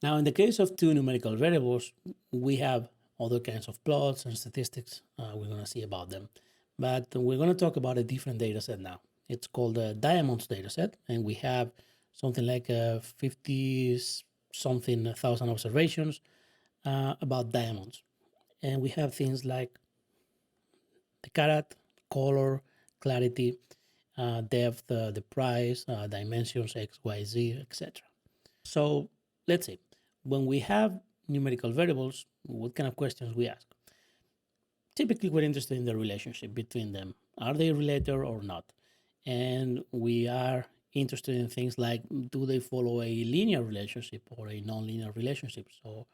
Now, in the case of two numerical variables, we have other kinds of plots and statistics we're going to see about them. But we're going to talk about a different data set now. It's called a diamonds data set, and we have something like 50-something thousand observations about diamonds. And we have things like the carat, color, clarity, depth, the price, dimensions, X, Y, Z, etc. So let's see, when we have numerical variables, what kind of questions we ask? Typically, we're interested in the relationship between them. Are they related or not? And we are interested in things like, do they follow a linear relationship or a non-linear relationship? So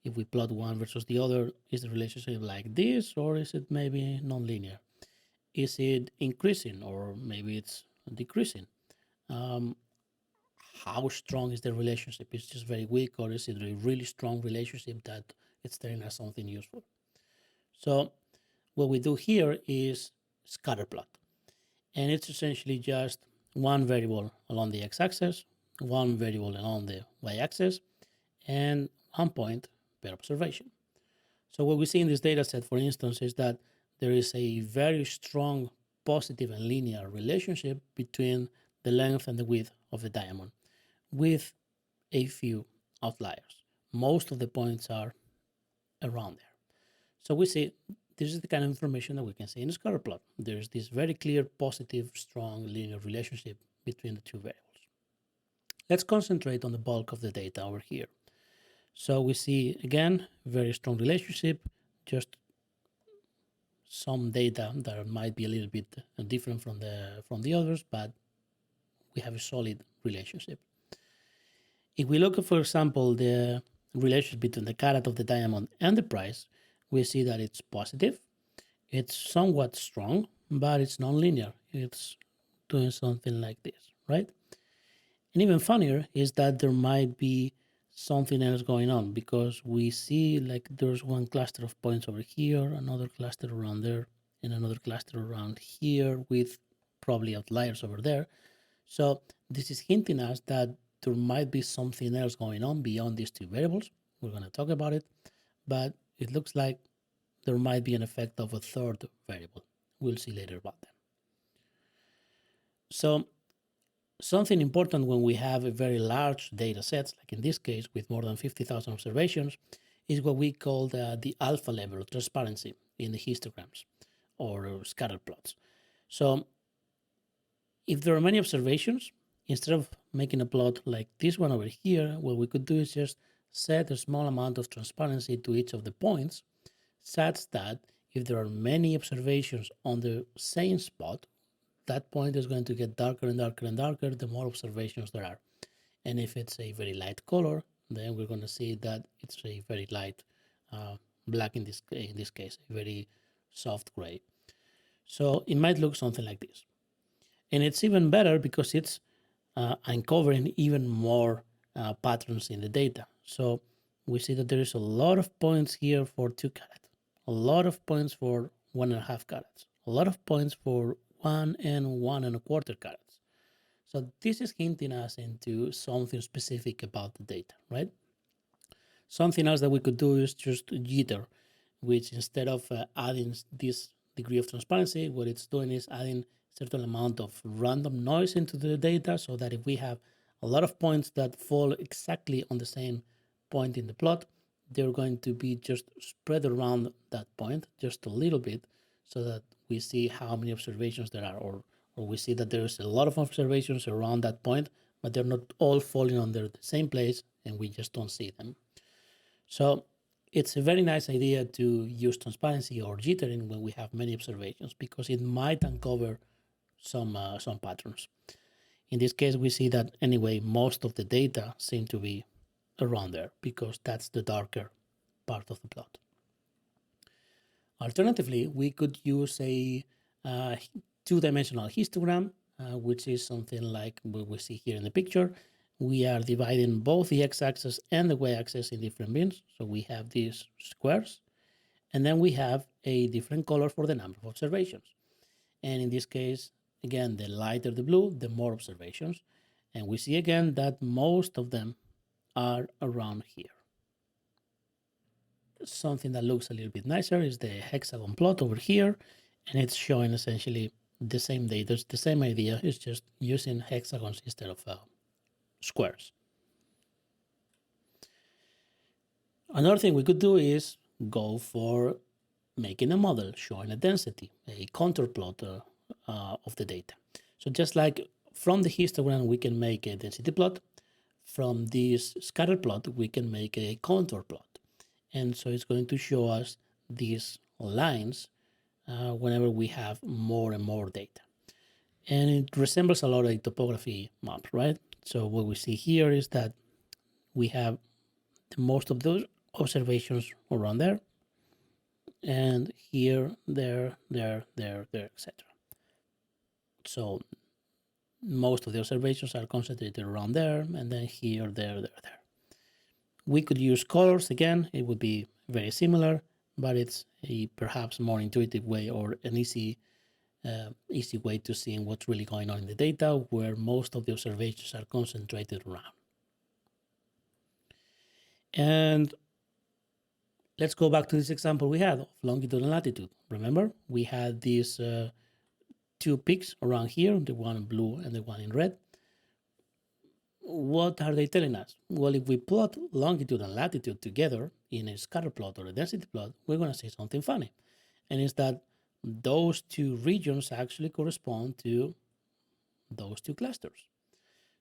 if we plot one versus the other, is the relationship like this, or is it maybe non-linear? Is it increasing, or maybe it's decreasing? How strong is the relationship? Is it just very weak, or is it a really strong relationship that it's telling us something useful? So what we do here is scatter plot. And it's essentially just one variable along the x-axis, one variable along the y-axis, and 1 point per observation. So what we see in this data set, for instance, is that there is a very strong positive and linear relationship between the length and the width of the diamond, with a few outliers. Most of the points are around there. So we see this is the kind of information that we can see in a scatter plot. There's this very clear, positive, strong linear relationship between the two variables. Let's concentrate on the bulk of the data over here. So we see, again, very strong relationship, just some data that might be a little bit different from the others, but we have a solid relationship. If we look at, for example, the relationship between the carat of the diamond and the price, we see that it's positive. It's somewhat strong, but it's non-linear. It's doing something like this, right? And even funnier is that there might be something else going on, because we see like there's one cluster of points over here, another cluster around there, and another cluster around here with probably outliers over there. So this is hinting us that there might be something else going on beyond these two variables. We're going to talk about it, but it looks like there might be an effect of a third variable. We'll see later about that. So something important when we have a very large data sets, like in this case with more than 50,000 observations, is what we call the alpha level of transparency in the histograms or scatter plots. So if there are many observations, instead of making a plot like this one over here, what we could do is just set a small amount of transparency to each of the points, such that if there are many observations on the same spot, that point is going to get darker and darker and darker the more observations there are. And if it's a very light color, then we're going to see that it's a very light black in this case, a very soft gray. So it might look something like this. And it's even better because it's uncovering even more patterns in the data. So we see that there is a lot of points here for 2 carat, a lot of points for 1.5 carats, a lot of points for 1 and 1.25 carats. So this is hinting us into something specific about the data, right? Something else that we could do is just jitter, which instead of adding this degree of transparency, what it's doing is adding certain amount of random noise into the data, so that if we have a lot of points that fall exactly on the same point in the plot, they're going to be just spread around that point just a little bit, so that we see how many observations there are, or we see that there's a lot of observations around that point, but they're not all falling under the same place, and we just don't see them. So it's a very nice idea to use transparency or jittering when we have many observations, because it might uncover some patterns. In this case, we see that anyway, most of the data seem to be around there, because that's the darker part of the plot. Alternatively, we could use a two-dimensional histogram, which is something like what we see here in the picture. We are dividing both the x-axis and the y-axis in different bins. So we have these squares, and then we have a different color for the number of observations. And in this case, again, the lighter the blue, the more observations. And we see again that most of them are around here. Something that looks a little bit nicer is the hexagon plot over here, and it's showing essentially the same data. It's the same idea. It's just using hexagons instead of squares. Another thing we could do is go for making a model showing a density, a contour plot of the data. So just like from the histogram, we can make a density plot. From this scatter plot, we can make a contour plot. And so it's going to show us these lines whenever we have more and more data. And it resembles a lot of topography maps, right? So what we see here is that we have most of those observations around there, and here, there, etc. So most of the observations are concentrated around there, and then here, there. We could use colors again. It would be very similar, but it's a perhaps more intuitive way or an easy way to see what's really going on in the data, where most of the observations are concentrated around. And let's go back to this example we had of longitude and latitude. Remember, we had these two peaks around here, the one in blue and the one in red. What are they telling us? Well, if we plot longitude and latitude together in a scatter plot or a density plot, we're going to see something funny. And it's that those two regions actually correspond to those two clusters.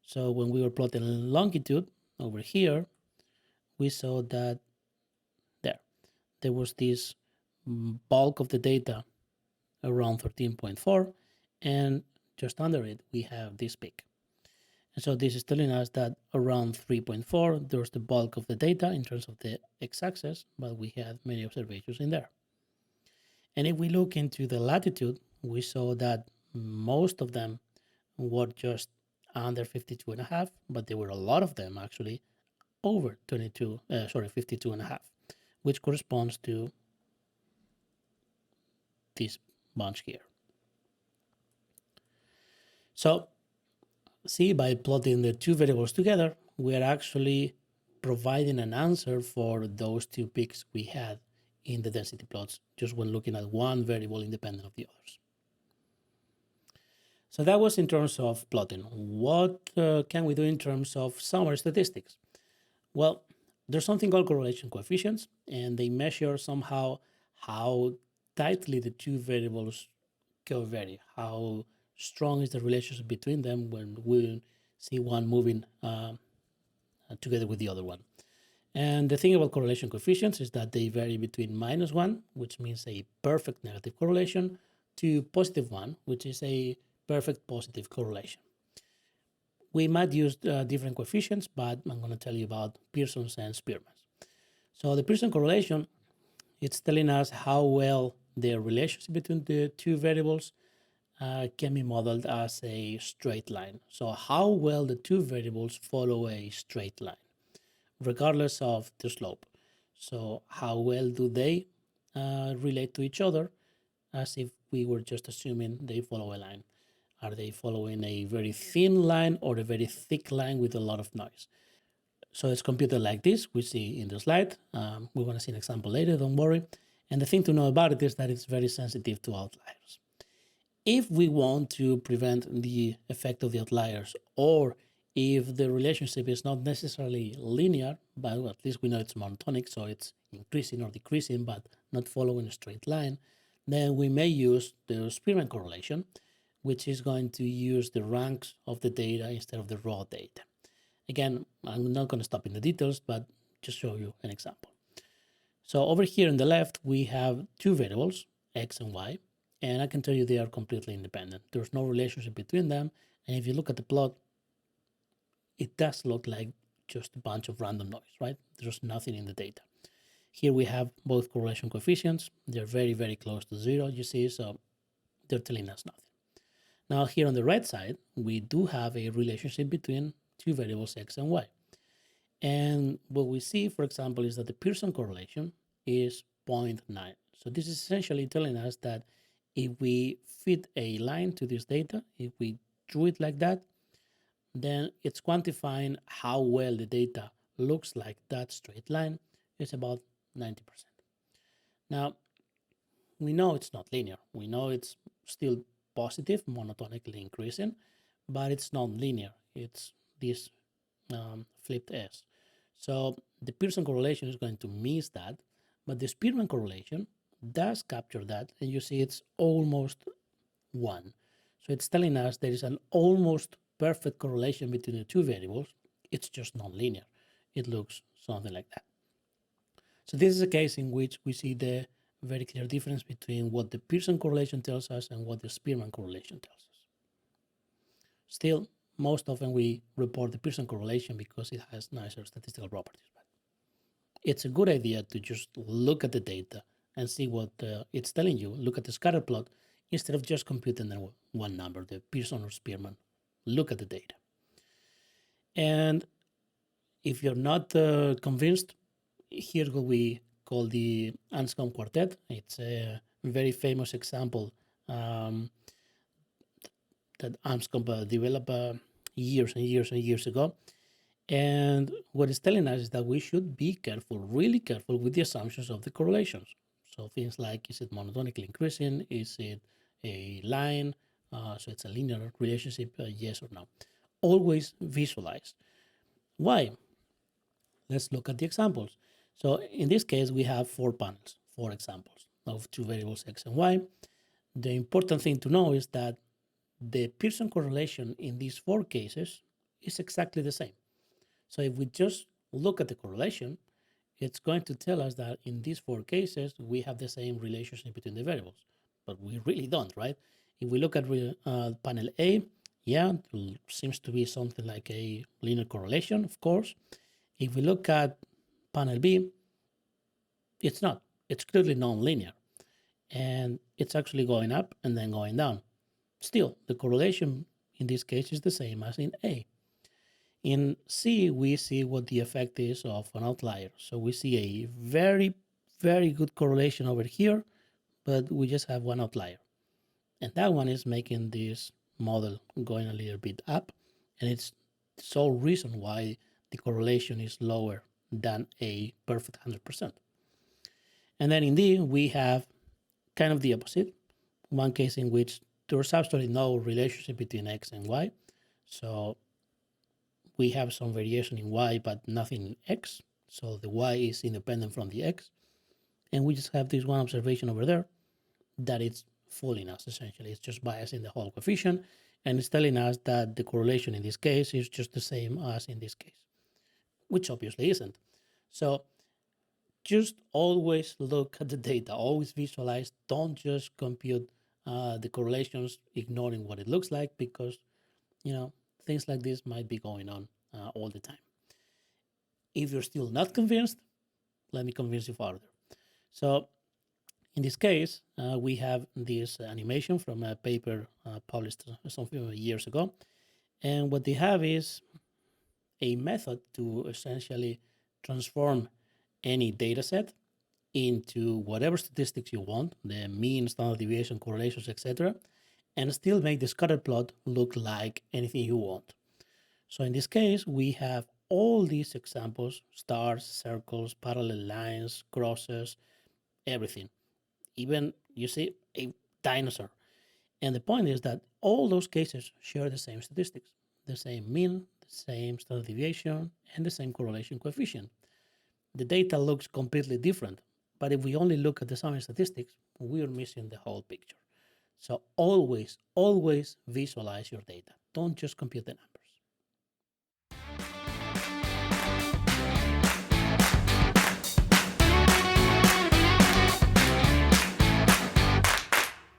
So when we were plotting longitude over here, we saw that there was this bulk of the data around 13.4, and just under it, we have this peak. And so this is telling us that around 3.4, there's the bulk of the data in terms of the x-axis, but we had many observations in there. And if we look into the latitude, we saw that most of them were just under 52.5, but there were a lot of them actually over 52.5, which corresponds to this bunch here. So see, by plotting the two variables together, we are actually providing an answer for those two peaks we had in the density plots, just when looking at one variable independent of the others. So that was in terms of plotting. What can we do in terms of summary statistics? Well, there's something called correlation coefficients, and they measure somehow how tightly the two variables covary, how strong is the relationship between them when we see one moving together with the other one. And the thing about correlation coefficients is that they vary between -1, which means a perfect negative correlation, to +1, which is a perfect positive correlation. We might use different coefficients, but I'm going to tell you about Pearson's and Spearman's. So the Pearson correlation, it's telling us how well the relationship between the two variables can be modeled as a straight line. So how well the two variables follow a straight line, regardless of the slope. So how well do they relate to each other, as if we were just assuming they follow a line? Are they following a very thin line or a very thick line with a lot of noise? So it's computed like this, we see in the slide. We're going to see an example later, don't worry. And the thing to know about it is that it's very sensitive to outliers. If we want to prevent the effect of the outliers, or if the relationship is not necessarily linear, but at least we know it's monotonic, so it's increasing or decreasing, but not following a straight line, then we may use the Spearman correlation, which is going to use the ranks of the data instead of the raw data. Again, I'm not going to stop in the details, but just show you an example. So over here on the left, we have two variables, x and y, and I can tell you they are completely independent. There's no relationship between them, and if you look at the plot, it does look like just a bunch of random noise, right? There's nothing in the data. Here we have both correlation coefficients. They're very, very close to 0, you see, so they're telling us nothing. Now here on the right side, we do have a relationship between two variables x and y. And what we see, for example, is that the Pearson correlation is 0.9. So this is essentially telling us that if we fit a line to this data, if we drew it like that, then it's quantifying how well the data looks like that straight line is about 90%. Now, we know it's not linear. We know it's still positive, monotonically increasing, but it's not linear. It's this flipped S. So the Pearson correlation is going to miss that, but the Spearman correlation does capture that, and you see it's almost 1. So it's telling us there is an almost perfect correlation between the two variables. It's just nonlinear. It looks something like that. So this is a case in which we see the very clear difference between what the Pearson correlation tells us and what the Spearman correlation tells us. Still, most often we report the Pearson correlation because it has nicer statistical properties. But it's a good idea to just look at the data and see what it's telling you. Look at the scatter plot instead of just computing the one number, the Pearson or Spearman. Look at the data. And if you're not convinced, here's what we call the Anscombe quartet. It's a very famous example that Anscombe developed years and years and years ago. And what it's telling us is that we should be careful, really careful with the assumptions of the correlations. So things like, is it monotonically increasing? Is it a line? So it's a linear relationship, yes or no. Always visualize. Why? Let's look at the examples. So in this case, we have 4 panels, 4 examples of 2 variables, x and y. The important thing to know is that the Pearson correlation in these 4 cases is exactly the same. So if we just look at the correlation, it's going to tell us that in these 4 cases, we have the same relationship between the variables, but we really don't, right? If we look at panel A, yeah, it seems to be something like a linear correlation, of course. If we look at panel B, it's not. It's clearly non-linear. And it's actually going up and then going down. Still, the correlation in this case is the same as in A. In C, we see what the effect is of an outlier. So we see a very, very good correlation over here, but we just have one outlier. And that one is making this model going a little bit up. And it's the sole reason why the correlation is lower than a perfect 100%. And then in D, we have kind of the opposite. One case in which there's absolutely no relationship between X and Y. So we have some variation in Y, but nothing in X. So the Y is independent from the X. And we just have this one observation over there that it's fooling us, essentially. It's just biasing the whole coefficient. And it's telling us that the correlation in this case is just the same as in this case, which obviously isn't. So just always look at the data, always visualize. Don't just compute the correlations ignoring what it looks like, because things like this might be going on all the time. If you're still not convinced, let me convince you further. So in this case, we have this animation from a paper published some years ago. And what they have is a method to essentially transform any data set into whatever statistics you want, the mean, standard deviation, correlations, etc., and still make the scatter plot look like anything you want. So in this case, we have all these examples: stars, circles, parallel lines, crosses, everything. Even, you see, a dinosaur. And the point is that all those cases share the same statistics, the same mean, the same standard deviation, and the same correlation coefficient. The data looks completely different, but if we only look at the summary statistics, we are missing the whole picture. So always, always visualize your data. Don't just compute the numbers.